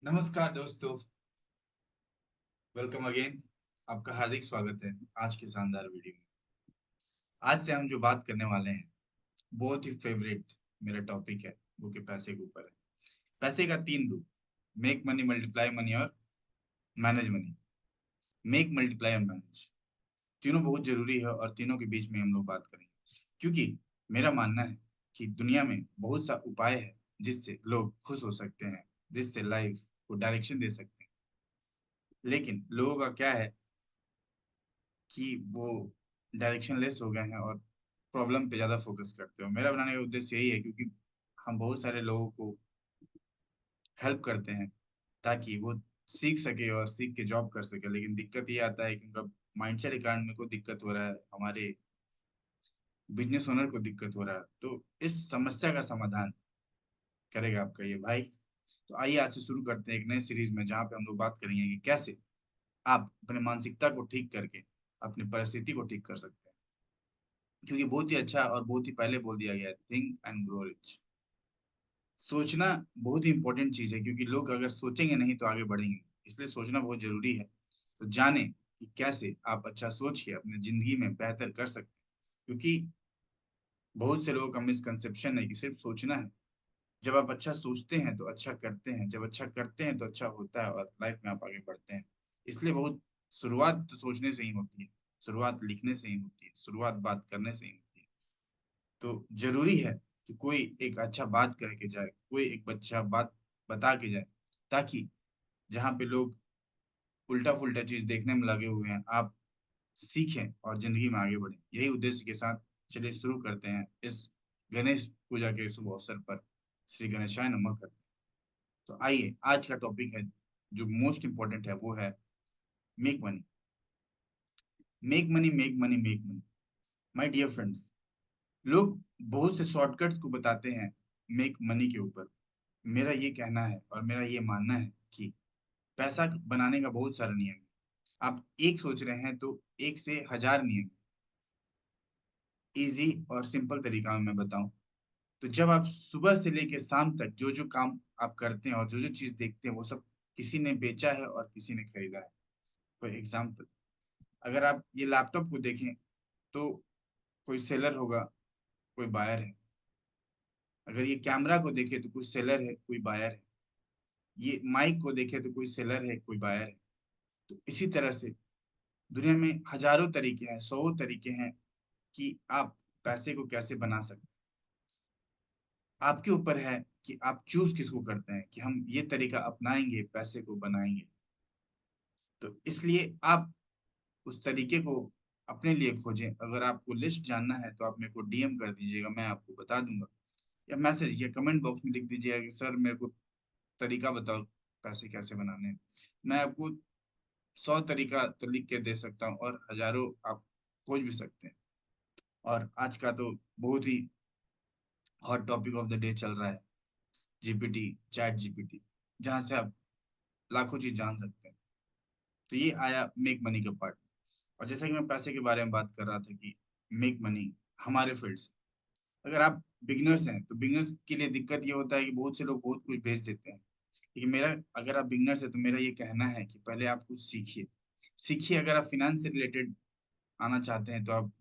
नमस्कार दोस्तों। Welcome again. आपका हार्दिक स्वागत है आज के शानदार वीडियो में। आज से हम जो बात करने वाले हैं, बहुत ही फेवरेट मेरा टॉपिक है, वो कि पैसे के ऊपर है। पैसे का तीन रूप: मेक मनी, मल्टीप्लाई मनी और मैनेज मनी। मेक, मल्टीप्लाई और मैनेज, तीनों बहुत जरूरी है और तीनों के बीच में हम लोग बात करेंगे, क्योंकि मेरा मानना है कि दुनिया में बहुत सा उपाय है जिससे लोग खुश हो सकते हैं, जिससे लाइफ को डायरेक्शन दे सकते हैं। लेकिन लोगों का क्या है कि वो डायरेक्शन लेस हो गए हैं और प्रॉब्लम पे ज़्यादा फोकस करते हो। मेरा बनाने का उद्देश्य यही है, क्योंकि हम बहुत सारे लोगों को हेल्प करते हैं ताकि वो सीख सके और सीख के जॉब कर सके। लेकिन दिक्कत ये आता है कि उनका माइंडसेट के कारण मेरे को दिक्कत हो रहा है, हमारे बिजनेस ओनर को दिक्कत हो रहा है। तो इस समस्या का समाधान करेगा आपका ये भाई। तो आइए आज से शुरू करते हैं एक नए सीरीज में, जहाँ पे हम लोग बात करेंगे कि कैसे आप अपने मानसिकता को ठीक करके अपनी परिस्थिति को ठीक कर सकते हैं। क्योंकि बहुत ही अच्छा और बहुत ही पहले बोल दिया गया है, थिंक एंड ग्रो रिच। सोचना बहुत ही इंपॉर्टेंट चीज है, क्योंकि लोग अगर सोचेंगे नहीं तो आगे बढ़ेंगे। इसलिए सोचना बहुत जरूरी है। तो जाने कि कैसे आप अच्छा सोच के अपनी जिंदगी में बेहतर कर सकते हैं। क्योंकि बहुत से लोगों का मिसकंसेप्शन है कि सिर्फ सोचना है। जब आप अच्छा सोचते हैं तो अच्छा करते हैं, जब अच्छा करते हैं तो अच्छा होता है और लाइफ में आप आगे बढ़ते हैं। इसलिए बहुत शुरुआत तो सोचने से ही होती है, शुरुआत लिखने से ही होती है, शुरुआत बात करने से ही होती है। तो जरूरी है कि कोई एक अच्छा बात कह के जाए, कोई एक बच्चा बात बता के जाए, ताकि जहाँ पे लोग उल्टा फुल्टा चीज देखने में लगे हुए हैं, आप सीखें और जिंदगी में आगे बढ़ें। यही उद्देश्य के साथ चलिए शुरू करते हैं इस गणेश पूजा के शुभ अवसर पर। श्री गणेशाय नमः करते हैं। तो आइए, आज का टॉपिक है जो मोस्ट इंपॉर्टेंट है, वो है make money. Make money, make money, make money. My dear friends, लोग बहुत से शॉर्टकट्स को बताते हैं मेक मनी के ऊपर। मेरा ये कहना है और मेरा ये मानना है कि पैसा बनाने का बहुत सारा नियम है। आप एक सोच रहे हैं तो एक से हजार नियम। इजी और सिंपल तरीका में मैं बताऊं तो, जब आप सुबह से लेकर शाम तक जो जो काम आप करते हैं और जो जो चीज देखते हैं, वो सब किसी ने बेचा है और किसी ने खरीदा है। फॉर एग्जाम्पल, अगर आप ये लैपटॉप को देखें तो कोई सेलर होगा, कोई बायर है। अगर ये कैमरा को देखें तो कोई सेलर है, कोई बायर है। ये माइक को देखें तो कोई सेलर है, कोई बायर है। तो इसी तरह से दुनिया में हजारों तरीके हैं, सौ तरीके हैं कि आप पैसे को कैसे बना सकते हैं। आपके ऊपर है कि आप चूज किसको करते हैं, कि हम ये तरीका अपनाएंगे, पैसे को बनाएंगे। तो इसलिए आप उस तरीके को अपने लिए खोजें। अगर आपको लिस्ट जानना है तो आप मेरे को डीएम कर दीजिएगा, मैं आपको बता दूंगा। या मैसेज या कमेंट बॉक्स में लिख दीजिएगा कि सर मेरे को तरीका बताओ पैसे कैसे बनाने हैं। मैं आपको 100 तरीका तो लिख के दे सकता हूँ, और हजारों आप खोज भी सकते हैं। और आज का तो बहुत ही hot topic of the day चल रहा है, जीपीटी, चैट जीपीटी, जहाँ से आप लाखों चीज जान सकते हैं। तो ये आया मेक मनी का पार्ट। और जैसा कि मैं पैसे के बारे में बात कर रहा था कि मेक मनी हमारे फील्ड से, अगर आप बिगिनर्स हैं तो बिगिनर्स के लिए दिक्कत ये होता है कि बहुत से लोग बहुत कुछ भेज देते हैं। लेकिन मेरा, अगर आप बिगिनर्स है तो मेरा ये कहना है कि पहले आप कुछ सीखिए। सीखिए, अगर आप फिनेंस से रिलेटेड आना चाहते हैं तो आप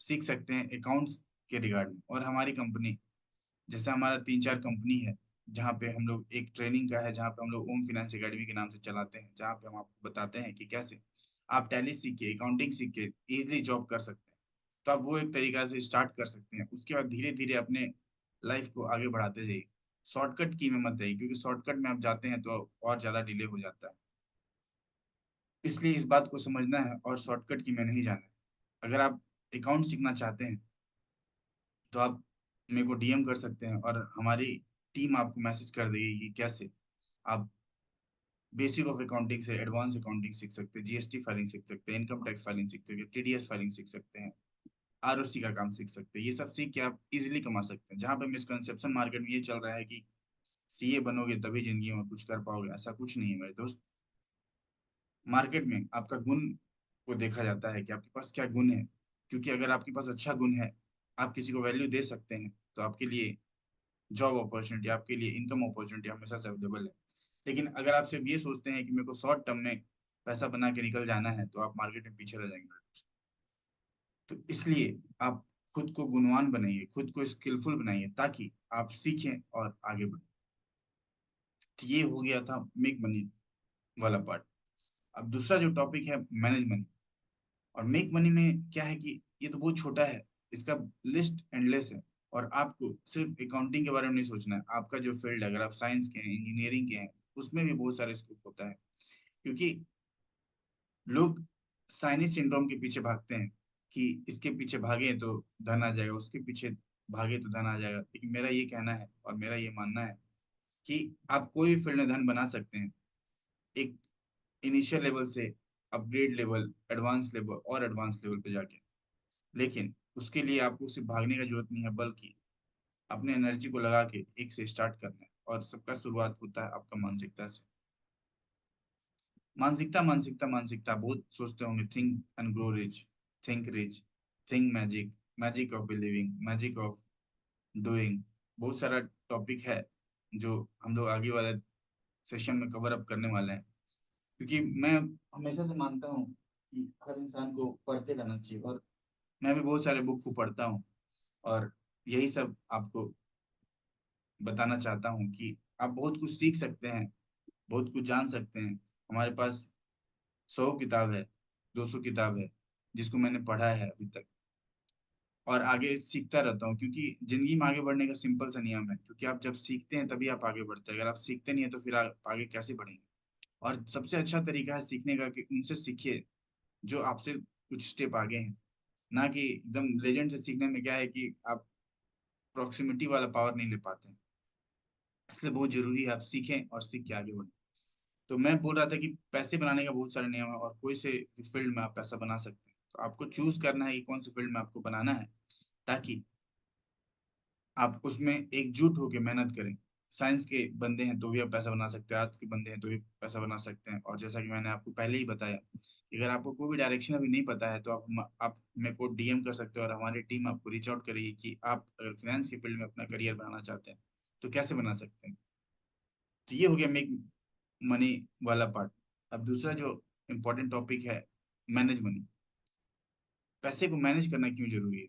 सीख सकते हैं अकाउंट्स के रिगार्डिंग। और हमारी कंपनी, जैसे हमारा तीन चार कंपनी है, जहाँ पे हम लोग एक ट्रेनिंग का है, जहाँ पे हम लोग ओम फाइनेंस एकेडमी के नाम से चलाते हैं, जहाँ पे हम आपको बताते हैं कि कैसे आप टैली सीख के, अकाउंटिंग सीख के इजिली जॉब कर सकते हैं। तो आप वो एक तरीका से स्टार्ट कर सकते हैं। उसके बाद धीरे धीरे अपने लाइफ को आगे बढ़ाते जाइए। शॉर्टकट की में मत जाइए, क्योंकि शॉर्टकट में आप जाते हैं तो और ज्यादा डिले हो जाता है। इसलिए इस बात को समझना है और शॉर्टकट की में नहीं जाना है। अगर आप अकाउंट सीखना चाहते हैं तो आप मेरे को डीएम कर सकते हैं, और हमारी टीम आपको मैसेज कर देगी कि कैसे आप बेसिक ऑफ अकाउंटिंग से एडवांस अकाउंटिंग सीख सकते हैं, जीएसटी फाइलिंग सीख सकते हैं, इनकम टैक्स फाइलिंग सीख सकते हैं, टीडीएस फाइलिंग सीख सकते हैं, आरओसी का काम सीख सकते हैं। ये सब सीख के आप इजीली कमा सकते हैं। जहाँ पे मिसकंसेप्शन मार्केट में ये चल रहा है कि सीए बनोगे तभी जिंदगी में कुछ कर पाओगे, ऐसा कुछ नहीं है मेरे दोस्त। मार्केट में आपका गुण को देखा जाता है कि आपके पास क्या गुण है। क्योंकि अगर आपके पास अच्छा गुण है, आप किसी को वैल्यू दे सकते हैं, तो आपके लिए जॉब अपॉर्चुनिटी, आपके लिए इनकम अपॉर्चुनिटी हमेशा से अवेलेबल है। लेकिन अगर आप सिर्फ ये सोचते हैं कि मेरे को शॉर्ट टर्म में पैसा बना के निकल जाना है, तो आप मार्केट में पीछे रह जाएंगे। तो इसलिए आप खुद को गुणवान बनाइए, खुद को स्किलफुल बनाइए, ताकि आप सीखें और आगे बढ़ें। तो ये हो गया था मेक मनी वाला पार्ट। अब दूसरा जो टॉपिक है, मैनेज मनी। और मेक मनी में क्या है कि ये तो बहुत छोटा है, इसका लिस्ट एंडलेस है। और आपको सिर्फ अकाउंटिंग के बारे में नहीं सोचना है, आपका जो फील्ड है, अगर आप साइंस के हैं, इंजीनियरिंग के हैं, उसमें भी बहुत सारे स्कोप होता है। क्योंकि लोग साइनिस सिंड्रोम के पीछे भागते हैं कि इसके पीछे भागे तो धन आ जाएगा, उसके पीछे भागे तो धन आ जाएगा। लेकिन मेरा ये कहना है और मेरा ये मानना है कि आप कोई भी फील्ड में धन बना सकते हैं, एक इनिशियल लेवल से अपग्रेड लेवल, एडवांस लेवल और एडवांस लेवल पे जाके। लेकिन उसके लिए आपको सिर्फ भागने का जरूरत नहीं है, बल्कि अपने एनर्जी को लगा के एक से स्टार्ट करना है। और सबका शुरुआत होता है आपका मानसिकता से। मानसिकता मानसिकता मानसिकता, बहुत सोचते होंगे, think and grow rich, think rich, think magic, magic of believing, magic of doing. बहुत सारा टॉपिक है जो हम लोग आगे वाले सेशन में कवर अप करने वाले हैं। क्योंकि मैं हमेशा से मानता हूँ कि हर इंसान को पढ़ते रहना चाहिए, और मैं भी बहुत सारे बुक को पढ़ता हूँ। और यही सब आपको बताना चाहता हूँ कि आप बहुत कुछ सीख सकते हैं, बहुत कुछ जान सकते हैं। हमारे पास 100 किताब है, 200 किताब है, जिसको मैंने पढ़ा है अभी तक। और आगे सीखता रहता हूँ, क्योंकि जिंदगी में आगे बढ़ने का सिंपल सा नियम है, क्योंकि आप जब सीखते हैं तभी आप आगे बढ़ते हैं। अगर आप सीखते नहीं है तो फिर आप आगे कैसे बढ़ेंगे। और सबसे अच्छा तरीका है सीखने का कि उनसे सीखिए जो आपसे कुछ स्टेप आगे हैं। ना कि एकदम लेजेंड से सीखने में क्या है कि आप प्रॉक्सिमिटी वाला पावर नहीं ले पाते हैं। इसलिए बहुत जरूरी है आप सीखें और सीख के आगे बढ़ें। तो मैं बोल रहा था कि पैसे बनाने का बहुत सारे नियम है, और कोई से फील्ड में आप पैसा बना सकते हैं। तो आपको चूज करना है कि कौन से फील्ड में आपको बनाना है, ताकि आप उसमें एकजुट होकर मेहनत करें। साइंस के बंदे हैं तो भी आप पैसा बना सकते हैं, आर्ट्स के बंदे हैं तो भी पैसा बना सकते हैं। और जैसा कि मैंने आपको पहले ही बताया कि अगर आपको कोई भी डायरेक्शन अभी नहीं पता है, तो आप मेरे को डीएम कर सकते हो, और हमारी टीम आपको रीच आउट करेगी कि आप अगर फाइनेंस के फील्ड में अपना करियर बनाना चाहते हैं तो कैसे बना सकते हैं। तो ये हो गया मेक मनी वाला पार्ट। अब दूसरा जो इम्पोर्टेंट टॉपिक है, मैनेज मनी। पैसे को मैनेज करना क्यों जरूरी है।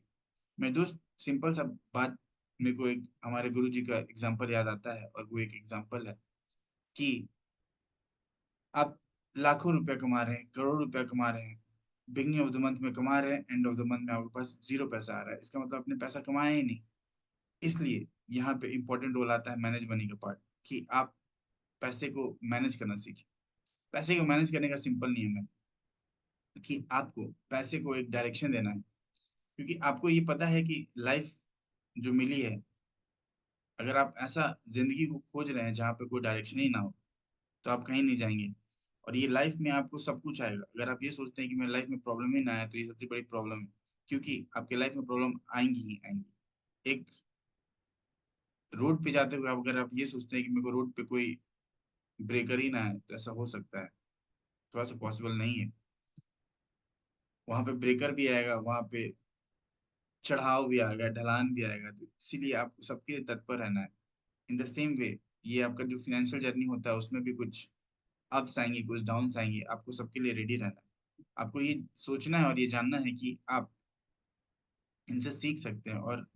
मेरे दोस्त, सिंपल सा बात, मेरे को एक हमारे गुरु जी का एग्जाम्पल याद आता है, और वो एक एग्जाम्पल है कि आप लाखों रुपया कमा रहे हैं, करोड़ रुपया कमा रहे हैं, बिगनिंग ऑफ द मंथ में कमा रहे हैं, एंड ऑफ द मंथ में आपके पास जीरो पैसा आ रहा है, इसका मतलब आपने पैसा कमाया ही नहीं। इसलिए यहाँ पे इंपॉर्टेंट रोल आता है मैनेज मनी का पार्ट, कि आप पैसे को मैनेज करना सीखें। पैसे को मैनेज करने का सिंपल नियम है कि आपको पैसे को एक डायरेक्शन देना है। क्योंकि आपको ये पता है कि लाइफ जो मिली है, अगर आप ऐसा जिंदगी को खोज रहे हैं जहाँ पे कोई डायरेक्शन ही ना हो, तो आप कहीं नहीं जाएंगे। और ये लाइफ में आपको सब कुछ आएगा। अगर आप ये सोचते हैं कि मेरे लाइफ में प्रॉब्लम ही ना आए, तो ये सबसे बड़ी प्रॉब्लम है। क्योंकि आपके लाइफ में प्रॉब्लम आएंगी ही आएंगी। एक रोड पे जाते हुए आप अगर आप ये सोचते हैं कि मेरे को रोड पे कोई ब्रेकर ही ना है, तो ऐसा हो सकता है, थोड़ा सा पॉसिबल नहीं है। वहां पे ब्रेकर भी आएगा, वहां पे चढ़ाव भी आएगा, ढलान भी आएगा। तो इसीलिए आपको सबके लिए तत्पर रहना है। इन द सेम वे, ये आपका जो फाइनेंशियल जर्नी होता है, उसमें भी कुछ अप्स आएंगे, कुछ डाउन्स आएंगे। आपको सबके लिए रेडी रहना है। आपको ये सोचना है और ये जानना है कि आप इनसे सीख सकते हैं और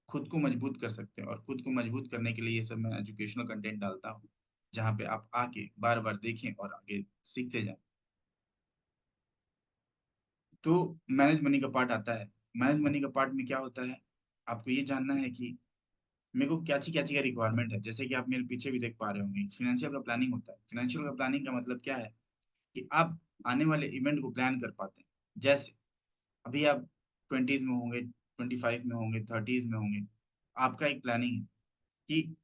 खुद को मजबूत कर सकते हैं। और खुद को मजबूत करने के लिए ये सब मैं एजुकेशनल कंटेंट डालता हूँ, जहाँ पे आप आके बार बार देखें और आगे सीखते जाएं। तो मैनेज मनी का पार्ट आता है। मैनेज मनी का पार्ट में क्या होता है, आपको ये जानना है कि मेरे को क्या चीज़ का रिक्वायरमेंट है। जैसे कि आप मेरे पीछे भी देख पा रहे होंगे, फिनेंशियल का प्लानिंग होता है। फिनेंशियल का प्लानिंग का मतलब क्या है कि आप आने वाले इवेंट को प्लान कर पाते हैं। जैसे अभी आप 20s में होंगे, 25 में होंगे, 30s में होंगे, आपका एक प्लानिंग है कि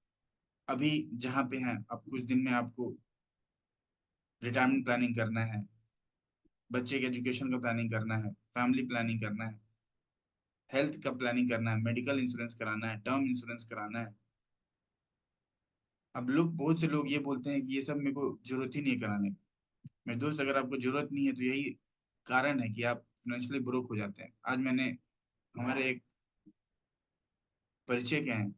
अभी जहाँ पे हैं अब कुछ दिन में आपको रिटायरमेंट प्लानिंग करना है, बच्चे के एजुकेशन का प्लानिंग करना है, फैमिली प्लानिंग करना है, हेल्थ का प्लानिंग करना है, मेडिकल इंश्योरेंस कराना है, टर्म इंश्योरेंस कराना है। अब लोग, बहुत से लोग ये बोलते हैं कि ये सब मेरे को जरूरत ही नहीं है कराने की। मेरे दोस्त, अगर आपको जरूरत नहीं है तो यही कारण है कि आप फाइनेंशियली ब्रोक हो जाते हैं। आज मैंने, हमारे एक परिचय के हैं,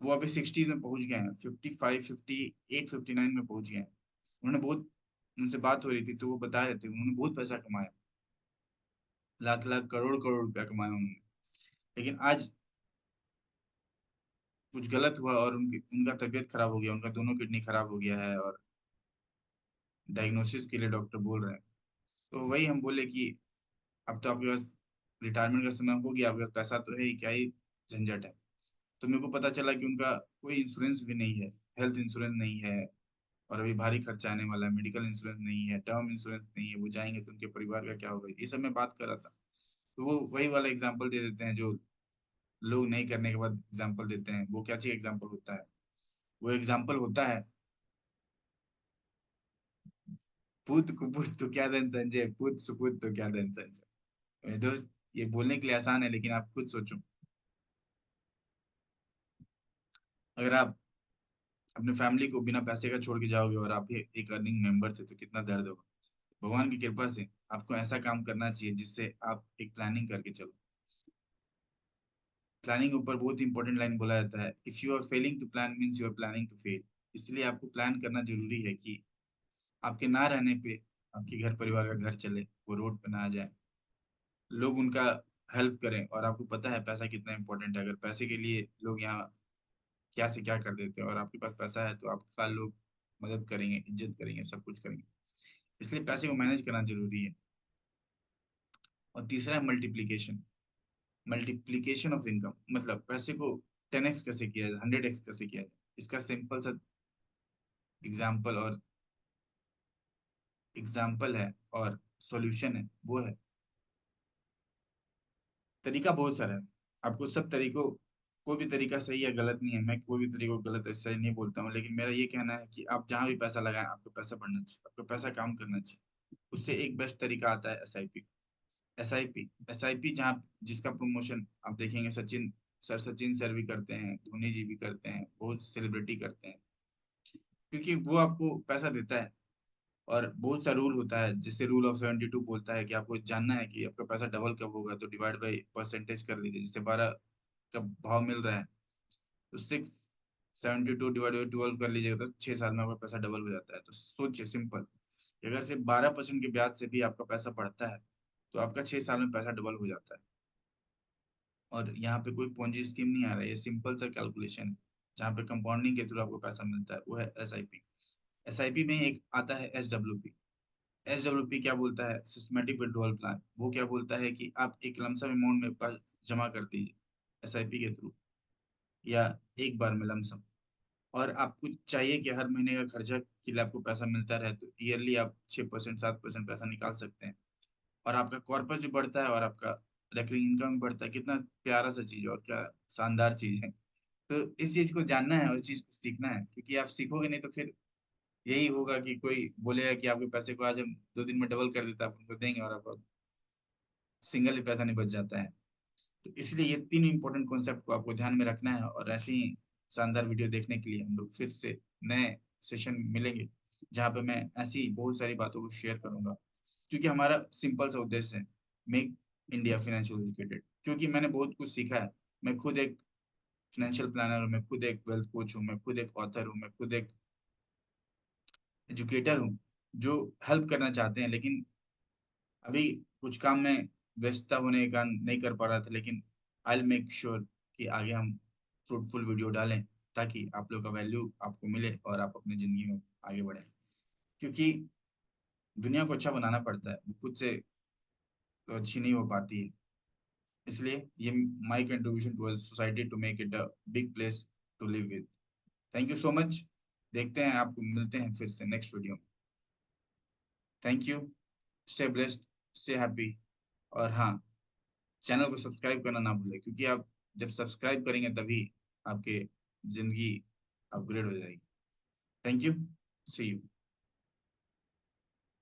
वो अभी 60s में पहुंच गए हैं, 55, 58, 59 में पहुंच गए हैं। उन्होंने बहुत, उनसे बात हो रही थी तो वो बता रहे थे उन्होंने बहुत पैसा कमाया, लाख लाख करोड़ करोड़ रुपया कमाया उन्होंने। लेकिन आज कुछ गलत हुआ और उनकी उनका तबीयत खराब हो गया, उनका दोनों किडनी खराब हो गया है और डायग्नोसिस के लिए डॉक्टर बोल रहे हैं। तो वही हम बोले कि अब तो आपके पास रिटायरमेंट का समय हो गया, आपके पास पैसा तो है ही, क्या ही झंझट है। तो मेरे को पता चला कि उनका कोई इंश्योरेंस भी नहीं है, हेल्थ इंश्योरेंस नहीं है, और अभी भारी खर्चा आने वाला है, मेडिकल इंश्योरेंस नहीं है, टर्म इंश्योरेंस नहीं है, वो जाएंगे तो उनके परिवार का क्या होगा, ये सब मैं बात कर रहा था। तो वो वही वाला एग्जाम्पल दे देते हैं जो लोग नहीं करने के बाद एग्जाम्पल देते हैं। वो क्या चीज एग्जाम्पल होता है? वो एग्जाम्पल होता है, पूत कुपुत तो क्या धन संजय, पूत सुपुत तो क्या धन संजय। मेरे दोस्त, ये बोलने के लिए आसान है लेकिन आप खुद सोचो, अगर आप अपने फैमिली को बिना पैसे का छोड़ के जाओगे और आप ही एक अर्निंग मेंबर थे तो कितना दर्द होगा। भगवान की कृपा से आपको ऐसा काम करना चाहिए जिससे आप एक प्लानिंग करके चलो। प्लानिंग ऊपर बहुत इंपॉर्टेंट लाइन बोला जाता है, if you are failing to plan means you are planning to fail. इसलिए आपको प्लान करना जरूरी है कि आपके ना रहने पे आपके घर परिवार का घर चले, वो रोड पे ना आ जाए, लोग उनका हेल्प करें। और आपको पता है पैसा कितना इंपॉर्टेंट है, अगर पैसे के लिए लोग यहाँ क्या से क्या कर देते हैं, और आपके पास पैसा है तो आपका लोग मदद करेंगे, इज्जत करेंगे, सब कुछ करेंगे। इसलिए पैसे को मैनेज करना जरूरी है। और तीसरा है मल्टीप्लीकेशन। मल्टीप्लीकेशन ऑफ इनकम, मतलब पैसे को 10x कैसे किया जाए, 100x कैसे किया जाए। इसका सिंपल सा एग्जाम्पल और एग्जाम्पल है और सॉल्यूशन है, वो है, तरीका बहुत सारा है। आपको सब तरीकों, कोई भी तरीका सही या गलत नहीं है, मैं कोई भी तरीको गलत है सही नहीं बोलता हूँ, लेकिन मेरा ये कहना है कि आप जहाँ भी पैसा लगाएं आपको पैसा बढ़ना चाहिए, आपको पैसा काम करना चाहिए। उससे एक बेस्ट तरीका आता है SIP। एस आई पी जहाँ जिसका प्रमोशन आप देखेंगे सचिन सर भी करते हैं, धोनी जी भी करते हैं, बहुत सेलिब्रिटी करते हैं, क्योंकि वो आपको पैसा देता है। और बहुत सा रूल होता है, जिससे रूल ऑफ 72 बोलता है कि आपको जानना है कि आपका पैसा डबल कब होगा, तो डिवाइड बाई परसेंटेज कर लीजिए। जिससे 12 का भाव मिल रहा है तो 672 डिवाइड बाई 12 कर लीजिएगा तो 6 साल में आपका पैसा डबल हो जाता है। तो सोचिए सिंपल कि अगर सिर्फ 12% के ब्याज से भी आपका पैसा बढ़ता है तो आपका 6 साल में पैसा डबल हो जाता है। और यहाँ पे कोई पोंजी स्कीम नहीं आ रहा है, ये सिंपल सा कैलकुलेशन है जहाँ पे कंपाउंडिंग के थ्रू आपको पैसा मिलता है, वो है SIP। SIP में एक आता है SWP। SWP क्या बोलता है? Systematic withdrawal plan. वो क्या बोलता है कि आप एक लमसम अमाउंट में पास जमा कर दीजिए SIP के थ्रू, या एक बार में लमसम। और आपको चाहिए कि हर महीने का खर्चा के लिए आपको पैसा मिलता रहे, तो ईयरली आप 6% 7% पैसा निकाल सकते हैं। और आपका कॉर्पस भी बढ़ता है और आपका रेकरिंग इनकम भी बढ़ता है। कितना प्यारा सा चीज है और क्या शानदार चीज है। तो इस चीज को जानना है और इस चीज को सीखना है, क्योंकि आप सीखोगे नहीं तो फिर यही होगा कि कोई बोलेगा कि आपके पैसे को आज हम 2 दिन में डबल कर देते हैं, आप उनको देंगे और आपका सिंगल भी पैसा नहीं बच जाता है। तो इसलिए ये 3 इंपॉर्टेंट कॉन्सेप्ट को आपको ध्यान में रखना है। और ऐसे ही शानदार वीडियो देखने के लिए हम लोग फिर से नए सेशन मिलेंगे, जहाँ पे मैं ऐसी बहुत सारी बातों को शेयर करूंगा। क्योंकि हमारा सिंपल सा उद्देश्य है, मेक इंडिया फाइनेंशियल एजुकेटेड। क्योंकि मैंने बहुत कुछ सीखा है। मैं खुद एक फाइनेंशियल प्लानर हूँ, मैं खुद एक वेल्थ कोच हूँ, मैं खुद एक ऑथर हूँ, मैं खुद एक एजुकेटर हूँ, जो हेल्प करना चाहते हैं। लेकिन अभी कुछ काम में व्यस्तता होने के कारण नहीं कर पा रहा था, लेकिन आई विल मेक श्योर कि आगे हम फ्रूटफुल वीडियो डालें, ताकि आप लोग का वैल्यू आपको मिले और आप अपनी जिंदगी में आगे बढ़ें। क्योंकि दुनिया को अच्छा बनाना पड़ता है, वो खुद से तो अच्छी नहीं हो पाती है। इसलिए ये my contribution to society to make it a big place to live with. Thank you so much. देखते हैं, आपको मिलते हैं फिर से नेक्स्ट वीडियो में। Thank you. Stay blessed, stay happy. और हाँ, चैनल को सब्सक्राइब करना ना भूलें, क्योंकि आप जब सब्सक्राइब करेंगे तभी आपके जिंदगी अपग्रेड हो जाएगी। Thank you. See you.